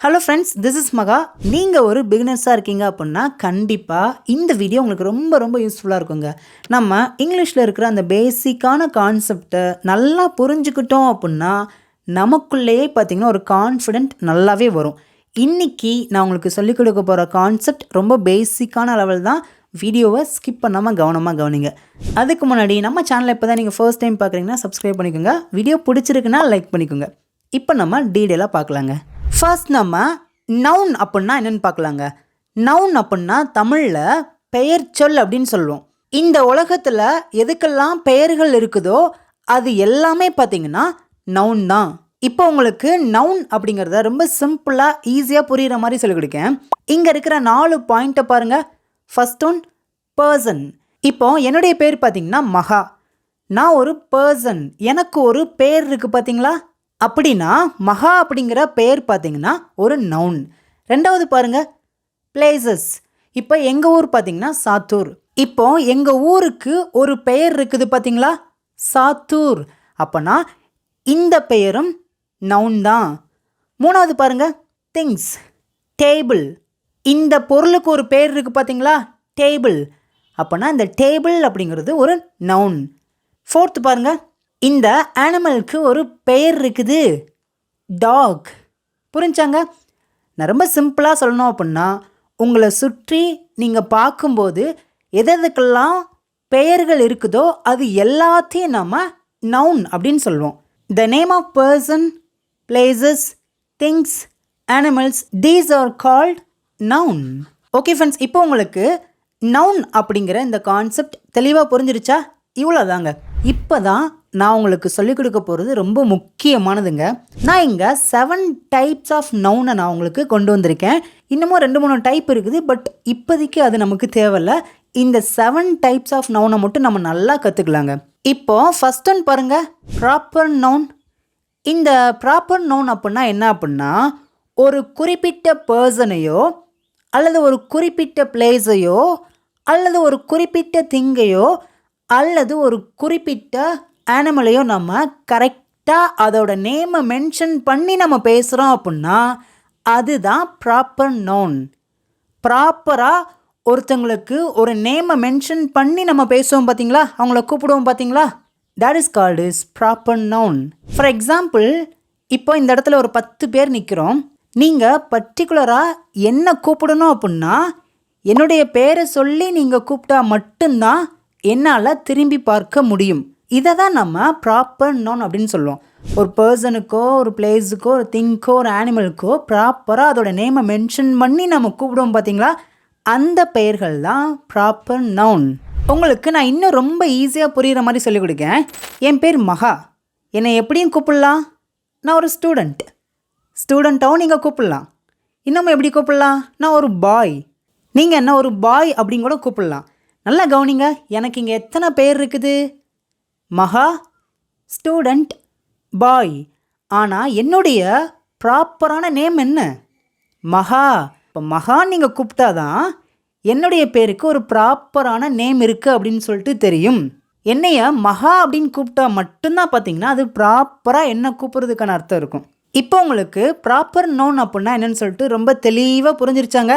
Hello friends, this is மகா. நீங்கள் ஒரு பிகினர்ஸாக இருக்கீங்க அப்படின்னா கண்டிப்பாக இந்த வீடியோ உங்களுக்கு ரொம்ப ரொம்ப யூஸ்ஃபுல்லாக இருக்குங்க. நம்ம இங்கிலீஷில் இருக்கிற அந்த பேசிக்கான கான்செப்டை நல்லா புரிஞ்சுக்கிட்டோம் அப்படின்னா நமக்குள்ளேயே பார்த்திங்கன்னா ஒரு கான்ஃபிடென்ட் நல்லாவே வரும். இன்றைக்கி நான் உங்களுக்கு சொல்லிக் கொடுக்க போகிற கான்செப்ட் ரொம்ப பேசிக்கான லெவல் தான். வீடியோவை ஸ்கிப் பண்ணாமல் கவனமாக கவனிங்க. அதுக்கு முன்னாடி நம்ம சேனலை இப்போ தான் நீங்கள் ஃபர்ஸ்ட் டைம் பார்க்குறீங்கன்னா சப்ஸ்கிரைப் பண்ணிக்கோங்க. வீடியோ பிடிச்சிருக்குன்னா லைக் பண்ணிக்கோங்க. இப்போ நம்ம டீட்டெயிலாக பார்க்கலாங்க. ஃபர்ஸ்ட் நம்ம நவுன் அப்படின்னா என்னென்னு பார்க்கலாங்க. நவுன் அப்படின்னா தமிழில் பெயர் சொல் அப்படின்னு சொல்லுவோம். இந்த உலகத்தில் எதுக்கெல்லாம் பெயர்கள் இருக்குதோ அது எல்லாமே பார்த்திங்கன்னா நவுன் தான். இப்போ உங்களுக்கு நவுன் அப்படிங்கிறத ரொம்ப சிம்பிளாக ஈஸியாக புரிகிற மாதிரி சொல்லிக் கொடுக்கேன். இங்கே இருக்கிற 4 பாயிண்ட்டை பாருங்கள். First one person. இப்போ என்னுடைய பேர் பார்த்திங்கன்னா மகா. நான் ஒரு பர்சன், எனக்கு ஒரு பேர் இருக்குது பார்த்தீங்களா. அப்படின்னா மகா அப்படிங்கிற பெயர் பார்த்திங்கன்னா ஒரு நவுன். ரெண்டாவது பாருங்கள் பிளேசஸ். இப்போ எங்கள் ஊர் பார்த்திங்கன்னா சாத்தூர். இப்போ எங்கள் ஊருக்கு ஒரு பெயர் இருக்குது பார்த்திங்களா, சாத்தூர். அப்போனா இந்த பெயரும் நவுன் தான். மூணாவது பாருங்கள் திங்ஸ். டேபிள். இந்த பொருளுக்கு ஒரு பெயர் இருக்குது பார்த்திங்களா, டேபிள். அப்போனா இந்த டேபிள் அப்படிங்கிறது ஒரு நவுன். ஃபோர்த்து பாருங்கள், இந்த அனிமலுக்கு ஒரு பெயர் இருக்குது, டாக். புரிஞ்சாங்க? நான் ரொம்ப சிம்பிளாக சொல்லணும் அப்படின்னா உங்களை சுற்றி நீங்கள் பார்க்கும்போது எதுக்கெல்லாம் பெயர்கள் இருக்குதோ அது எல்லாத்தையும் நம்ம நவுன் அப்படின்னு சொல்லுவோம். The name of person, places, things, animals, these are called noun. Okay friends, இப்போ உங்களுக்கு நவுன் அப்படிங்கிற இந்த கான்செப்ட் தெளிவாக புரிஞ்சிருச்சா? இவ்வளோதாங்க. இப்போ தான் நான் உங்களுக்கு சொல்லிக் கொடுக்க போகிறது ரொம்ப முக்கியமானதுங்க. நான் இங்கே 7 டைப்ஸ் ஆஃப் நவுனை நான் உங்களுக்கு கொண்டு வந்திருக்கேன். இன்னமும் 2-3 டைப் இருக்குது, பட் இப்போதைக்கு அது நமக்கு தேவையில்லை. இந்த 7 டைப்ஸ் ஆஃப் நவுனை மட்டும் நம்ம நல்லா கற்றுக்கலாங்க. இப்போ ஃபர்ஸ்ட் ஒன் பாருங்கள், ப்ராப்பர் நவுன். இந்த ப்ராப்பர் நவுன் அப்படின்னா என்ன அப்படின்னா ஒரு குறிப்பிட்ட பர்சனையோ அல்லது ஒரு குறிப்பிட்ட பிளேஸையோ அல்லது ஒரு குறிப்பிட்ட திங்கையோ அல்லது ஒரு குறிப்பிட்ட அனிமலையோ நம்ம கரெக்டாக அதோட நேமை மென்ஷன் பண்ணி நம்ம பேசுகிறோம் அப்படின்னா அதுதான் ப்ராப்பர் நவுன். ப்ராப்பராக ஒருத்தங்களுக்கு ஒரு நேமை மென்ஷன் பண்ணி நம்ம பேசுவோம் பார்த்தீங்களா, அவங்கள கூப்பிடுவோம் பார்த்தீங்களா, that is called is proper noun. For example, இப்போ இந்த இடத்துல ஒரு 10 பேர் நிற்கிறோம். நீங்கள் பர்டிகுலராக என்ன கூப்பிடணும் அப்படின்னா என்னுடைய பேரை சொல்லி நீங்கள் கூப்பிட்டா மட்டும்தான் என்னால் திரும்பி பார்க்க முடியும். இதை தான் நம்ம ப்ராப்பர் நவுன் அப்படின்னு சொல்லுவோம். ஒரு பர்சனுக்கோ ஒரு பிளேஸுக்கோ ஒரு திங்க்கோ ஒரு அனிமலுக்கோ ப்ராப்பராக அதோட நேமை மென்ஷன் பண்ணி நம்ம கூப்பிடுவோம் பார்த்தீங்களா, அந்த பெயர்கள் தான் ப்ராப்பர் நவுன். உங்களுக்கு நான் இன்னும் ரொம்ப ஈஸியாக புரிகிற மாதிரி சொல்லிக் கொடுக்கேன். என் பேர் மகா. என்னை எப்படியும் கூப்பிடலாம், நான் ஒரு ஸ்டூடெண்ட்டாகவும் நீங்கள் கூப்பிடலாம். இன்னும் எப்படி கூப்பிடலாம், நான் ஒரு பாய், நீங்கள் என்ன ஒரு பாய் அப்படின்னு கூட கூப்பிடலாம். நல்லா கவனிங்க, எனக்கு இங்கே எத்தனை பேர் இருக்குது, மகா, ஸ்டூடெண்ட், பாய். ஆனால் என்னுடைய ப்ராப்பரான நேம் என்ன, மகா. இப்போ மகான்னு நீங்கள் கூப்பிட்டாதான் என்னுடைய பேருக்கு ஒரு ப்ராப்பரான நேம் இருக்குது அப்படின்னு சொல்லிட்டு தெரியும். என்னைய மகா அப்படின்னு கூப்பிட்டா மட்டும்தான் பார்த்தீங்கன்னா அது ப்ராப்பராக என்ன கூப்பிட்றதுக்கான அர்த்தம் இருக்கும். இப்போ உங்களுக்கு ப்ராப்பர் நவுன் அப்படின்னா என்னென்னு சொல்லிட்டு ரொம்ப தெளிவாக புரிஞ்சிருச்சாங்க.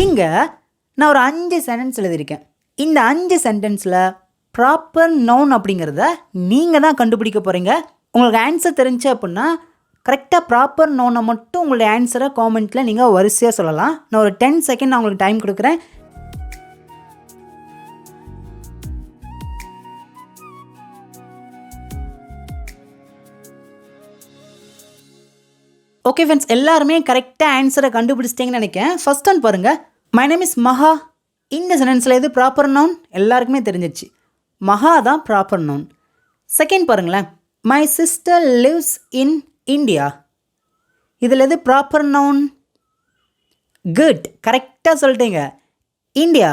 இங்கே நான் ஒரு 5 சென்டென்ஸ் எழுதியிருக்கேன். இந்த 5 சென்டென்ஸில் ப்ராப்பர் நவுன் அப்படிங்கிறத நீங்கள் தான் கண்டுபிடிக்க போகிறீங்க. உங்களுக்கு ஆன்சர் தெரிஞ்சு அப்படின்னா கரெக்டாக ப்ராப்பர் நவுனை மட்டும் உங்களுடைய ஆன்சரை காமெண்ட்டில் நீங்கள் வரிசையாக சொல்லலாம். நான் ஒரு 10 செகண்ட் நான் உங்களுக்கு டைம் கொடுக்குறேன். ஓகே ஃப்ரெண்ட்ஸ், எல்லாருமே கரெக்டாக ஆன்சரை கண்டுபிடிச்சிட்டிங்கன்னு நினைக்கிறேன். ஃபர்ஸ்ட் ஒன் பாருங்கள், மை நேம் இஸ் மகா. இந்த சென்டென்ஸில் எது ப்ராப்பர் நவுன் எல்லாருக்குமே தெரிஞ்சிச்சு, மகா தான் ப்ராப்பர் நவுன். செகண்ட் பாருங்களேன், my sister lives in India. இதில் எது ப்ராப்பர் நவுன், குட், கரெக்டாக சொல்லிட்டீங்க, இந்தியா.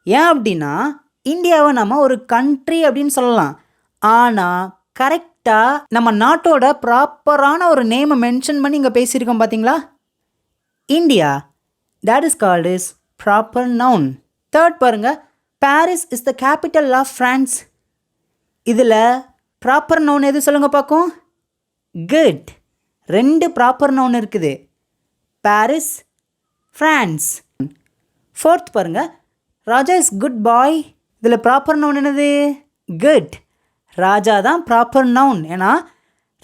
ஏன் அப்படின்னா இந்தியாவை நம்ம ஒரு கண்ட்ரி அப்படின்னு சொல்லலாம். ஆனால் கரெக்டாக நம்ம நாட்டோட ப்ராப்பரான ஒரு நேமை மென்ஷன் பண்ணி இங்கே பேசியிருக்கோம் பார்த்தீங்களா, India. that is called is proper noun. Third பாருங்கள், Paris is the capital of France. இதில் ப்ராப்பர் நவுன் எது சொல்லுங்கள் பார்க்கும், குட். 2 ப்ராப்பர் நவுன் இருக்குது. Paris, France. ஃபோர்த் பாருங்க, ராஜா இஸ் குட் பாய். இதில் ப்ராப்பர் நவுன் என்னது? குட். ராஜா தான் ப்ராப்பர் நவுன். ஏன்னா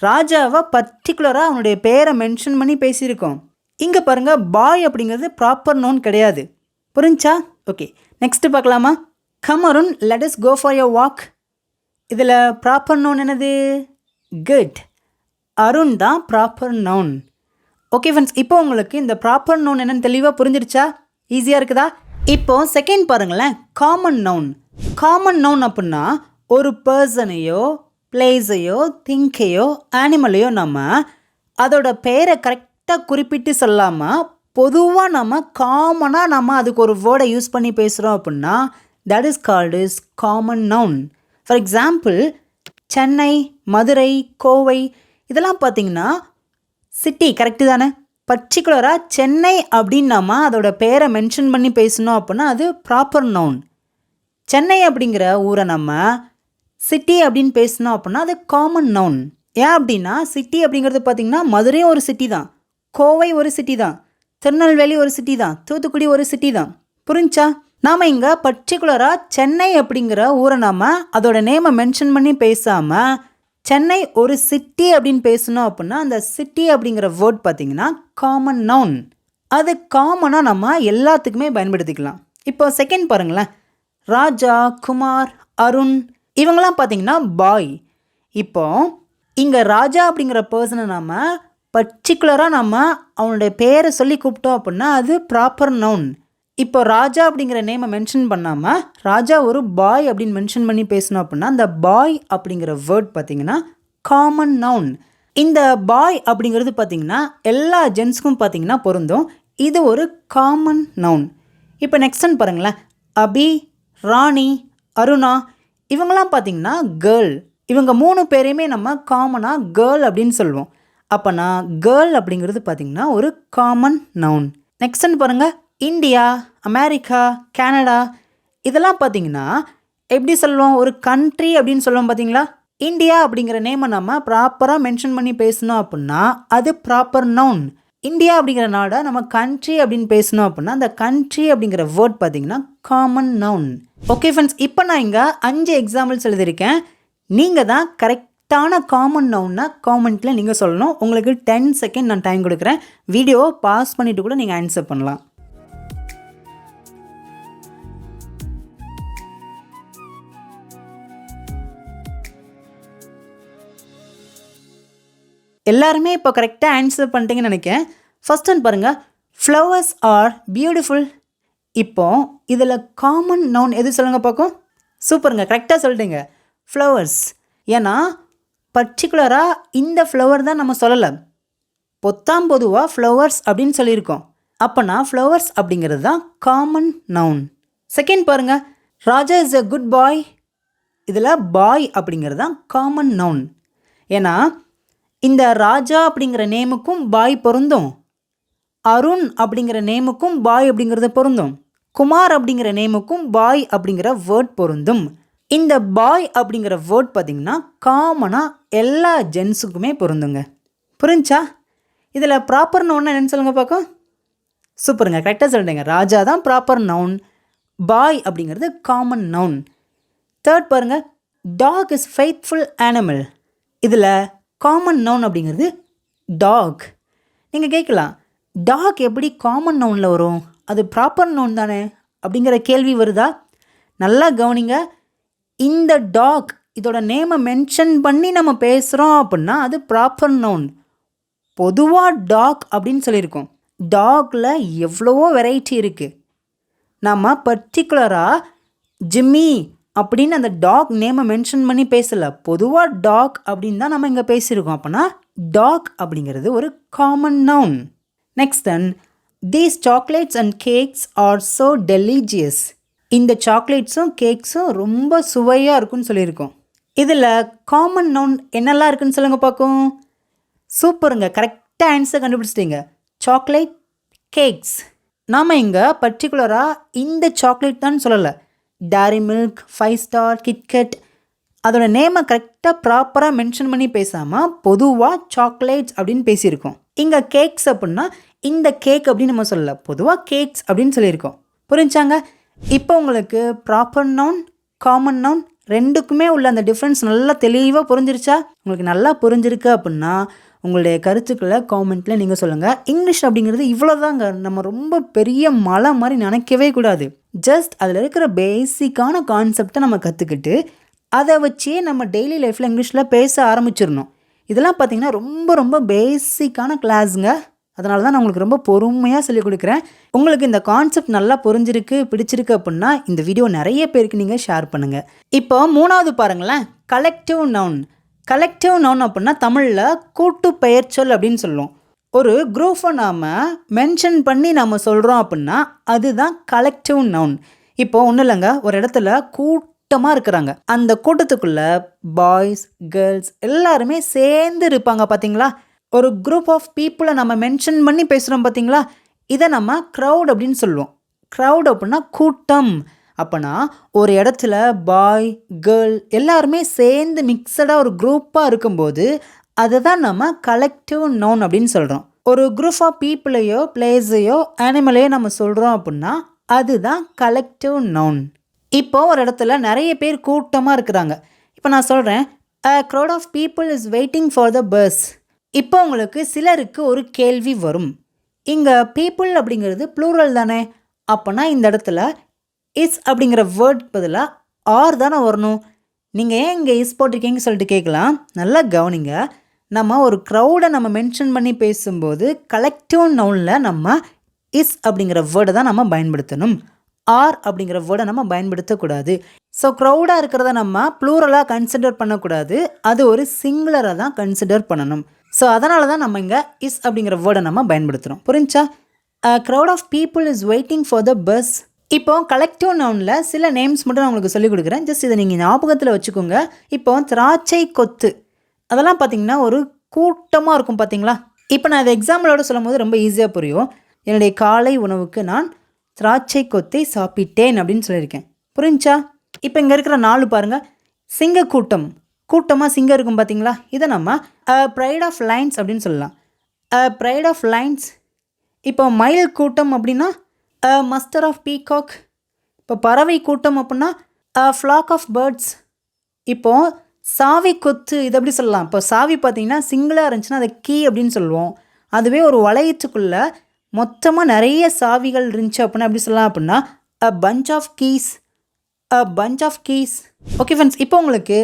ராஜாவை பர்டிகுலராக அவனுடைய பேரை மென்ஷன் பண்ணி பேசியிருக்கோம். இங்கே பாருங்கள், பாய் அப்படிங்கிறது ப்ராப்பர் நவுன் கிடையாது. புரிஞ்சா? ஓகே, நெக்ஸ்ட்டு பார்க்கலாமா? Come Arun, let us go for your walk. இதில் ப்ராப்பர் நவுன் என்னது? குட். அருண் தான் ப்ராப்பர் நவுன். ஓகே ஃப்ரெண்ட்ஸ், இப்போ உங்களுக்கு இந்த ப்ராப்பர் நவுன் என்னன்னு தெளிவாக புரிஞ்சிருச்சா? ஈஸியாக இருக்குதா? இப்போ செகண்ட் பாருங்களேன், காமன் நவுன். காமன் நவுன் அப்படின்னா ஒரு பர்சனையோ, பிளேஸையோ, திங்கையோ, ஆனிமலையோ நம்ம அதோட பேரை கரெக்டாக குறிப்பிட்டு சொல்லாமல் பொதுவாக நம்ம காமனாக நம்ம அதுக்கு ஒரு வேர்டை யூஸ் பண்ணி பேசுகிறோம் அப்படின்னா that is called is common noun. For example, Chennai, Madurai, Kovai இதெல்லாம் பார்த்திங்கன்னா சிட்டி கரெக்டு தானே? பர்டிகுலராக சென்னை அப்படின்னு நம்ம அதோட பேரை மென்ஷன் பண்ணி பேசணும் அப்படின்னா அது ப்ராப்பர் நவுன். சென்னை அப்படிங்கிற ஊரை நம்ம சிட்டி அப்படின்னு பேசணும் அப்படின்னா அது காமன் நவுன். ஏன் அப்படின்னா சிட்டி அப்படிங்கிறது பார்த்திங்கன்னா மதுரையும் ஒரு சிட்டி தான், கோவை ஒரு சிட்டி தான், திருநெல்வேலி ஒரு சிட்டி தான், தூத்துக்குடி ஒரு சிட்டி தான். புரிஞ்சா? நாம் இங்கே பர்டிகுலராக சென்னை அப்படிங்கிற ஊரை நாம் அதோட நேமை மென்ஷன் பண்ணி பேசாமல் சென்னை ஒரு சிட்டி அப்படின்னு பேசணும் அப்படின்னா அந்த சிட்டி அப்படிங்கிற வேர்ட் பார்த்திங்கன்னா காமன் நவுன். அது காமனாக நம்ம எல்லாத்துக்குமே பயன்படுத்திக்கலாம். இப்போ செகண்ட் பாருங்களேன், ராஜா, குமார், அருண் இவங்களாம் பார்த்திங்கன்னா பாய். இப்போ இங்கே ராஜா அப்படிங்கிற பர்சனை நாம் பர்டிகுலராக நம்ம அவனுடைய பேரை சொல்லி கூப்பிட்டோம் அப்படின்னா அது ப்ராப்பர் நவுன். இப்போ ராஜா அப்படிங்கிற நேமை மென்ஷன் பண்ணாமல் ராஜா ஒரு பாய் அப்படின்னு மென்ஷன் பண்ணி பேசணும் அப்படின்னா அந்த பாய் அப்படிங்கிற வேர்ட் பார்த்திங்கன்னா காமன் நவுன். இந்த பாய் அப்படிங்கிறது பார்த்திங்கன்னா எல்லா ஜென்ஸுக்கும் பார்த்திங்கன்னா பொருந்தும். இது ஒரு காமன் நவுன். இப்போ நெக்ஸ்ட்னு பாருங்களேன், அபி, ராணி, அருணா இவங்களாம் பார்த்திங்கன்னா கேர்ள். இவங்க 3 பேரையுமே நம்ம காமனாக கேர்ள் அப்படின்னு சொல்லுவோம். அப்போனா கேர்ள் அப்படிங்கிறது பார்த்திங்கன்னா ஒரு காமன் நவுன். நெக்ஸ்ட்னு பாருங்கள், இந்தியா, அமெரிக்கா, கனடா இதெல்லாம் பார்த்திங்கன்னா எப்படி சொல்லுவோம்? ஒரு கண்ட்ரி அப்படின்னு சொல்லுவோம் பார்த்திங்களா? இந்தியா அப்படிங்கிற நேமை நம்ம ப்ராப்பராக மென்ஷன் பண்ணி பேசணும் அப்படின்னா அது ப்ராப்பர் நவுன். இந்தியா அப்படிங்கிற நாடை நம்ம கண்ட்ரி அப்படின்னு பேசணும் அப்படின்னா அந்த கண்ட்ரி அப்படிங்கிற வேர்ட் பார்த்திங்கன்னா காமன் நவுன். ஓகே ஃப்ரெண்ட்ஸ், இப்போ நான் இங்கே 5 எக்ஸாம்பிள்ஸ் எழுதியிருக்கேன். நீங்கள் தான் கரெக்டான காமன் நவுன்னா காமெண்ட்டில் நீங்கள் சொல்லணும். உங்களுக்கு 10 செகண்ட் நான் டைம் கொடுக்குறேன். வீடியோவை பாஸ் பண்ணிவிட்டு கூட நீங்கள் ஆன்சர் பண்ணலாம். எல்லாருமே இப்போ கரெக்டாக ஆன்சர் பண்ணிட்டீங்கன்னு நினைக்கிறேன். ஃபர்ஸ்ட் ஒன் பாருங்கள், ஃப்ளவர்ஸ் ஆர் பியூட்டிஃபுல். இப்போ இதில் காமன் நவுன் எது சொல்லுங்க பார்க்கும்? சூப்பருங்க, கரெக்டாக சொல்லிட்டீங்க, ஃப்ளவர்ஸ். ஏன்னா பர்டிகுலராக இந்த ஃப்ளவர் தான் நம்ம சொல்லலை, பொத்தாம் பொதுவாக ஃப்ளவர்ஸ் அப்படின்னு சொல்லியிருக்கோம். அப்போனா ஃப்ளவர்ஸ் அப்படிங்கிறது தான் காமன் நவுன். செகண்ட் பாருங்கள், ராஜா இஸ் எ குட் பாய். இதில் பாய் அப்படிங்கிறது தான் காமன் நவுன். ஏன்னா இந்த ராஜா அப்படிங்கிற நேமுக்கும் பாய் பொருந்தும், அருண் அப்படிங்கிற நேமுக்கும் பாய் அப்படிங்கிறது பொருந்தும், குமார் அப்படிங்கிற நேமுக்கும் பாய் அப்படிங்கிற வேர்ட் பொருந்தும். இந்த பாய் அப்படிங்கிற வேர்ட் பார்த்திங்கன்னா காமனாக எல்லா ஜென்ஸுக்குமே பொருந்துங்க. புரிஞ்சா? இதில் ப்ராப்பர் நவுன் என்னன்னு சொல்லுங்கள் பார்க்கும்? சூப்பருங்க, கரெக்டாக சொல்லிட்டீங்க, ராஜா தான் ப்ராப்பர் நவுன், பாய் அப்படிங்கிறது காமன் நவுன். தேர்ட் பாருங்கள், டாக் இஸ் ஃபெய்த்ஃபுல் அனிமல். இதில் காமன் நவுன் அப்படிங்கிறது டாக். நீங்கள் கேட்கலாம், டாக் எப்படி காமன் நவுனில் வரும்? அது ப்ராப்பர் நவுன் தானே அப்படிங்கிற கேள்வி வருதா? நல்லா கவனிங்க. இந்த டாக் இதோட நேமை மென்ஷன் பண்ணி நம்ம பேசுகிறோம் அப்படின்னா அது ப்ராப்பர் நவுன். பொதுவாக டாக் அப்படின்னு சொல்லியிருக்கோம். டாகில் எவ்வளவோ வெரைட்டி இருக்குது. நம்ம பர்டிகுலராக ஜிம்மி அப்படின்னு அந்த டாக் நேமை மென்ஷன் பண்ணி பேசலை, பொதுவாக டாக் அப்படின்னு தான் நம்ம இங்கே பேசியிருக்கோம். அப்போனா டாக் அப்படிங்கிறது ஒரு common noun. Next then, these chocolates and cakes are so delicious. இந்த சாக்லேட்ஸும் கேக்ஸும் ரொம்ப சுவையாக இருக்குன்னு சொல்லியிருக்கோம். இதில் காமன் நவுன் என்னெல்லாம் இருக்குன்னு சொல்லுங்கள் பார்க்கும்? சூப்பருங்க, கரெக்டாக ஆன்சர் கண்டுபிடிச்சிட்டிங்க, சாக்லேட், கேக்ஸ். நாம் இங்கே பர்டிகுலராக இந்த சாக்லேட் தான் சொல்லலை, டேரி மில்க், 5 ஸ்டார், கிட்கட் அதோட நேமை கரெக்டாக ப்ராப்பராக மென்ஷன் பண்ணி பேசாமல் பொதுவாக சாக்லேட்ஸ் அப்படின்னு பேசியிருக்கோம். இங்கே கேக்ஸ் அப்படின்னா இந்த கேக் அப்படின்னு நம்ம சொல்லல, பொதுவாக கேக்ஸ் அப்படின்னு சொல்லியிருக்கோம். புரிஞ்சாங்க? இப்போ உங்களுக்கு ப்ராப்பர் நவுன், காமன் நவுன் ரெண்டுக்குமே உள்ள அந்த டிஃப்ரென்ஸ் நல்லா தெளிவாக புரிஞ்சிருச்சா? உங்களுக்கு நல்லா புரிஞ்சிருக்கு அப்படின்னா உங்களுடைய கருத்துக்களை காமெண்ட்டில் நீங்கள் சொல்லுங்கள். இங்கிலீஷ் அப்படிங்கிறது இவ்வளோதாங்க. நம்ம ரொம்ப பெரிய மலை மாதிரி நினைக்கவே கூடாது. ஜஸ்ட் அதில் இருக்கிற பேசிக்கான கான்செப்டை நம்ம கற்றுக்கிட்டு அதை வச்சே நம்ம டெய்லி லைஃப்பில் இங்கிலீஷில் பேச ஆரம்பிச்சிடணும். இதெல்லாம் பார்த்திங்கன்னா ரொம்ப ரொம்ப பேசிக்கான கிளாஸுங்க. அதனால தான் நான் உங்களுக்கு ரொம்ப பொறுமையாக சொல்லிக் கொடுக்குறேன். உங்களுக்கு இந்த கான்செப்ட் நல்லா புரிஞ்சிருக்கு, பிடிச்சிருக்கு அப்படின்னா இந்த வீடியோ நிறைய பேருக்கு நீங்கள் ஷேர் பண்ணுங்கள். இப்போ 3வது பாருங்களேன், கலெக்டிவ் நவுன். கலெக்டிவ் நவுன் அப்படின்னா தமிழில் கூட்டு பெயர்ச்சொல் அப்படின்னு சொல்லுவோம். ஒரு குரூப்பை நாம் மென்ஷன் பண்ணி நம்ம சொல்கிறோம் அப்படின்னா அதுதான் கலெக்டிவ் நவுன். இப்போ ஒன்றும் இல்லைங்க, ஒரு இடத்துல கூட்டமாக இருக்கிறாங்க. அந்த கூட்டத்துக்குள்ளே பாய்ஸ், கேர்ள்ஸ் எல்லாருமே சேர்ந்து இருப்பாங்க. பார்த்தீங்களா? ஒரு குரூப் ஆஃப் பீப்புளை நம்ம மென்ஷன் பண்ணி பேசுகிறோம் பார்த்தீங்களா? இதை நம்ம க்ரௌட் அப்படின்னு சொல்லுவோம். க்ரௌட் அப்படின்னா கூட்டம். அப்போனா ஒரு இடத்துல பாய், கேர்ள் எல்லாருமே சேர்ந்து மிக்சடாக ஒரு குரூப்பாக இருக்கும்போது அதை தான் நம்ம கலெக்டிவ் நவுன் அப்படின்னு சொல்கிறோம். ஒரு குரூப் ஆஃப் பீப்புளையோ, பிளேஸையோ, அனிமலையோ நம்ம சொல்கிறோம் அப்படின்னா அதுதான் கலெக்டிவ் நவுன். இப்போ ஒரு இடத்துல நிறைய பேர் கூட்டமாக இருக்கிறாங்க. இப்போ நான் சொல்கிறேன், a crowd of people is waiting for the bus. இப்போ உங்களுக்கு சிலருக்கு ஒரு கேள்வி வரும். இங்கே பீப்புள் அப்படிங்கிறது ப்ளூரல் தானே, அப்போனா இந்த இடத்துல இஸ் அப்படிங்கிற வேர்ட் பதிலாக ஆர் தானே வரணும். நீங்கள் ஏன் இங்கே இஸ் போட்டிருக்கீங்கன்னு சொல்லிட்டு கேட்கலாம். நல்லா கவனிங்க. நம்ம ஒரு க்ரௌடை நம்ம மென்ஷன் பண்ணி பேசும்போது கலெக்டிவ் நவுனில் நம்ம இஸ் அப்படிங்கிற வேர்டை தான் நம்ம பயன்படுத்தணும். ஆர் அப்படிங்கிற வேர்டை நம்ம பயன்படுத்தக்கூடாது. ஸோ க்ரௌடாக இருக்கிறத நம்ம ப்ளூரலாக கன்சிடர் பண்ணக்கூடாது, அது ஒரு சிங்குலராக தான் கன்சிடர் பண்ணணும். ஸோ அதனால தான் நம்ம இங்கே இஸ் அப்படிங்கிற வேர்டை நம்ம பயன்படுத்துகிறோம். புரிஞ்சா? Crowd of people is waiting for the bus. இப்போ கலெக்டிவ் நவுனில் சில நேம்ஸ் மட்டும் நான் உங்களுக்கு சொல்லிக் கொடுக்குறேன். ஜஸ்ட் இதை நீங்கள் ஞாபகத்தில் வச்சுக்கோங்க. இப்போ திராட்சை கொத்து அதெல்லாம் பார்த்திங்கன்னா ஒரு கூட்டமாக இருக்கும் பார்த்தீங்களா? இப்போ நான் இதை எக்ஸாம்பிளோடு சொல்லும் போது ரொம்ப ஈஸியாக புரியும். என்னுடைய காலை உணவுக்கு நான் திராட்சை கொத்தை சாப்பிட்டேன் அப்படின்னு சொல்லியிருக்கேன். புரிஞ்சா? இப்போ இங்கே இருக்கிற 4 பாருங்கள். சிங்க கூட்டம், கூட்டமாக சிங்கம் இருக்கும் பார்த்தீங்களா? இதை நம்ம ப்ரைட் ஆஃப் லைன்ஸ் அப்படின்னு சொல்லலாம். Pride of lions. இப்போ மயில் கூட்டம் அப்படின்னா மஸ்டர் ஆஃப் பீகாக். இப்போ பறவை கூட்டம் அப்படின்னா ஃப்ளாக் ஆஃப் பேர்ட்ஸ். இப்போது சாவி கொத்து இது எப்படி சொல்லலாம்? இப்போ சாவி பார்த்தீங்கன்னா சிங்கிளாக இருந்துச்சுன்னா அதை கீ அப்படின்னு சொல்லுவோம். அதுவே ஒரு வளையத்துக்குள்ளே மொத்தமாக நிறைய சாவிகள் இருந்துச்சு அப்படின்னா எப்படி சொல்லலாம் அப்படின்னா a bunch of keys. Bunch of keys. Okay friends, இப்போ உங்களுக்கு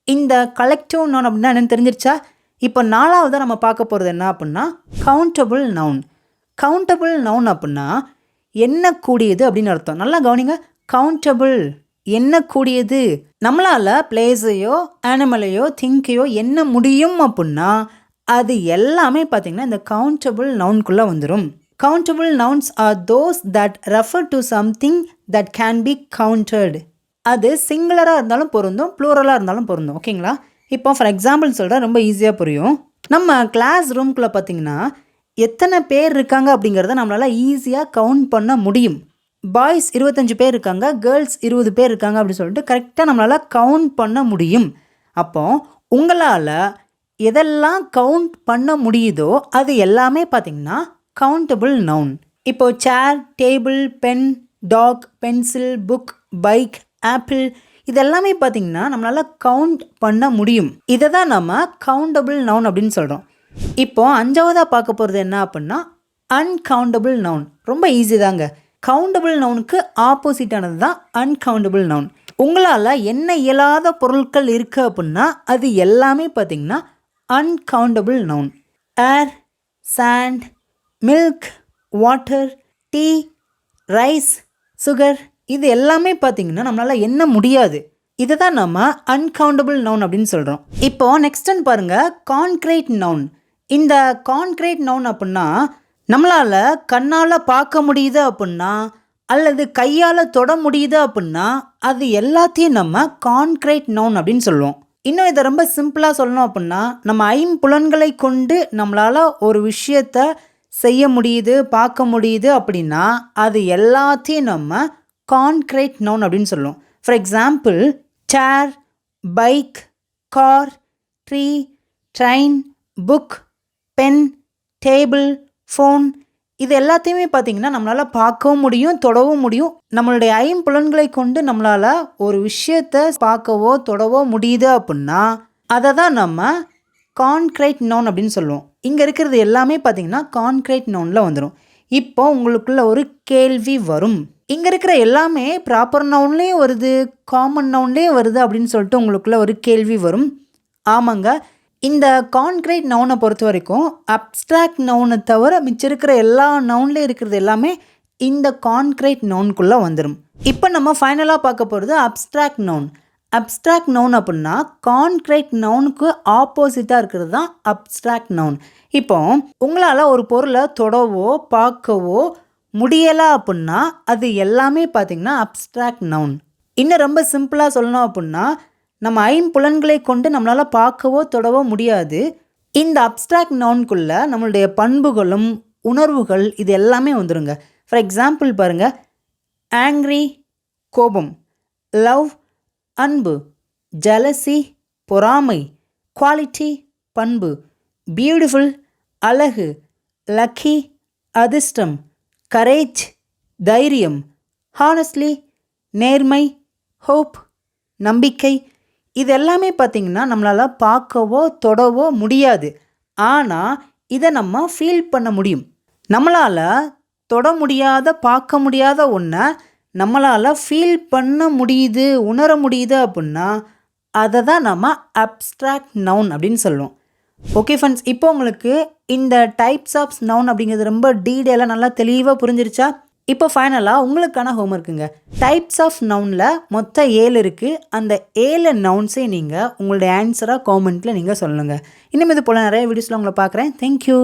இந்த கலெக்டிவ் நவுன் அப்படின்னா என்னென்னு தெரிஞ்சிருச்சா? இப்போ 4வது நம்ம பார்க்க போகிறது என்ன அப்படின்னா கவுண்டபிள் நவுன். கவுண்டபிள் நவுன் அப்படின்னா எண்ணக்கூடியது அப்படின்னு அர்த்தம். நல்லா கவனிங்க. கவுண்டபிள் எண்ணக்கூடியது. நம்மளால் பிளேஸையோ, அனிமலையோ, திங்கையோ எண்ண முடியும் அப்படின்னா அது எல்லாமே பார்த்திங்கன்னா இந்த கவுண்டபிள் நவுனுக்குள்ளே வந்துடும். Countable nouns are those that refer to something that can be counted. அது சிங்குலராக இருந்தாலும் பொருந்தும், ப்ளூரலாக இருந்தாலும் பொருந்தும். ஓகேங்களா? இப்போ ஃபார் எக்ஸாம்பிள் சொல்கிறேன், ரொம்ப ஈஸியாக புரியும். நம்ம கிளாஸ் ரூம்குள்ளே பார்த்திங்கன்னா எத்தனை பேர் இருக்காங்க அப்படிங்கிறத நம்மளால் ஈஸியாக கவுண்ட் பண்ண முடியும். பாய்ஸ் 25 பேர் இருக்காங்க, கேர்ள்ஸ் 20 பேர் இருக்காங்க அப்படின்னு சொல்லிட்டு கரெக்டாக நம்மளால் கவுண்ட் பண்ண முடியும். அப்போது உங்களால் எதெல்லாம் கவுண்ட் பண்ண முடியுதோ அது எல்லாமே பார்த்திங்கன்னா கவுண்டபிள் நவுன். இப்போது chair, table, pen, dog, pencil, book, bike, apple இதெல்லாமே பார்த்திங்கன்னா நம்மளால் கவுண்ட் பண்ண முடியும். இதை தான் நம்ம கவுண்டபிள் நவுன் அப்படின்னு சொல்கிறோம். இப்போது 5வதாக பார்க்க போகிறது என்ன அப்படின்னா அன்கவுண்டபிள் நவுன். ரொம்ப ஈஸி தாங்க. கவுண்டபிள் நவுனுக்கு ஆப்போசிட்டானது தான் அன்கவுண்டபிள் நவுன். உங்களால் என்ன இயலாத பொருட்கள் இருக்குது அப்படின்னா அது எல்லாமே பார்த்திங்கன்னா uncountable noun. Air, sand, milk, water, tea, rice, sugar இது எல்லாமே பார்த்திங்கன்னா நம்மளால் எண்ண முடியாது. இதை தான் நம்ம அன்கவுண்டபிள் நவுன் அப்படின்னு சொல்கிறோம். இப்போது நெக்ஸ்ட் ஒன் பாருங்கள், கான்க்ரீட் நவுன். இந்த கான்க்ரீட் நவுன் அப்படின்னா நம்மளால் கண்ணால் பார்க்க முடியுது அப்படின்னா அல்லது கையால் தொட முடியுது அப்படின்னா அது எல்லாத்தையும் நம்ம கான்க்ரீட் நவுன் அப்படின்னு சொல்லுவோம். இன்னும் இதை ரொம்ப சிம்பிளாக சொல்லணும் அப்படின்னா நம்ம ஐம்புலன்களை கொண்டு நம்மளால் ஒரு விஷயத்தை செய்ய முடியுது, பார்க்க முடியுது அப்படின்னா அது எல்லாத்தையும் நம்ம கான்க்ரீட் நவுன் அப்படின்னு சொல்லுவோம். For example chair, bike, car, tree, train, book, pen, table, phone இது எல்லாத்தையுமே பார்த்தீங்கன்னா நம்மளால் பார்க்கவும் முடியும், தொடவும் முடியும். நம்மளுடைய ஐம்புலன்களை கொண்டு நம்மளால் ஒரு விஷயத்தை பார்க்கவோ தொடவோ முடியுது அப்படின்னா அதை தான் நம்ம கான்க்ரீட் நவுன் அப்படின்னு சொல்லுவோம். இங்கே இருக்கிறது எல்லாமே பார்த்தீங்கன்னா கான்க்ரீட் நவுனில் வந்துடும். இப்போ உங்களுக்குள்ள ஒரு கேள்வி வரும். இங்கே இருக்கிற எல்லாமே ப்ராப்பர் நவுன்லேயும் வருது, காமன் நவுன்லேயும் வருது அப்படின்னு சொல்லிட்டு உங்களுக்குள்ள ஒரு கேள்வி வரும். ஆமாங்க, இந்த கான்க்ரீட் நவுனை பொறுத்த வரைக்கும் அப்ஸ்ட்ராக்ட் நவுனை தவிர மிச்சம் இருக்கிற எல்லா நவுன்லேயும் இருக்கிறது எல்லாமே இந்த கான்க்ரீட் நவுனுக்குள்ளே வந்துடும். இப்போ நம்ம ஃபைனலாக பார்க்க போகிறது அப்ஸ்ட்ராக்ட் நவுன். அப்ஸ்ட்ராக்ட் நவுன் அப்படின்னா கான்க்ரீட் நவுனுக்கு ஆப்போசிட்டாக இருக்கிறது தான் அப்ஸ்ட்ராக்ட் நவுன். இப்போ உங்களால் ஒரு பொருளை தொடவோ பார்க்கவோ முடியலை அப்படின்னா அது எல்லாமே பார்த்திங்கன்னா அப்ஸ்ட்ராக்ட் நவுன். இன்னும் ரொம்ப சிம்பிளாக சொல்லணும் அப்படின்னா நம்ம ஐம்புலன்களை கொண்டு நம்மளால் பார்க்கவோ தொடவோ முடியாது. இந்த அப்ஸ்ட்ராக்ட் நவுனுக்குள்ளே நம்மளுடைய பண்புகளும் உணர்வுகள் இது எல்லாமே வந்துடுங்க. ஃபார் எக்ஸாம்பிள் பாருங்கள், ஆங்க்ரி கோபம், லவ் அன்பு, ஜெலசி பொறாமை, குவாலிட்டி பண்பு, பியூட்டிஃபுல் அழகு, லக்கி அதிர்ஷ்டம், கரேஜ் தைரியம், ஹானஸ்ட்லி நேர்மை, ஹோப் நம்பிக்கை. இது எல்லாமே பார்த்திங்கன்னா நம்மளால் பார்க்கவோ தொடவோ முடியாது. ஆனால் இதை நம்ம ஃபீல் பண்ண முடியும். நம்மளால் தொட முடியாத பார்க்க முடியாத ஒன்றை நம்மளால் ஃபீல் பண்ண முடியுது, உணர முடியுது அப்படின்னா அதை தான் நம்ம அப்ஸ்ட்ராக்ட் நவுன் அப்படின்னு சொல்லுவோம். ஓகே ஃப்ரெண்ட்ஸ், இப்போ உங்களுக்கு இந்த டைப்ஸ் ஆஃப் நவுன் அப்படிங்கிறது ரொம்ப டீட்டெயிலாக நல்லா தெளிவாக புரிஞ்சிருச்சா? இப்போ ஃபைனலாக உங்களுக்கான ஹோம்ஒர்க்குங்க. டைப்ஸ் ஆஃப் நவுனில் மொத்தம் 7 இருக்குது. அந்த 7 நவுன்ஸை நீங்கள் உங்களுடைய ஆன்சராக காமெண்ட்டில் நீங்கள் சொல்லுங்கள். இன்னும் இது போல் நிறைய வீடியோஸில் உங்களை பார்க்குறேன். தேங்க்யூ.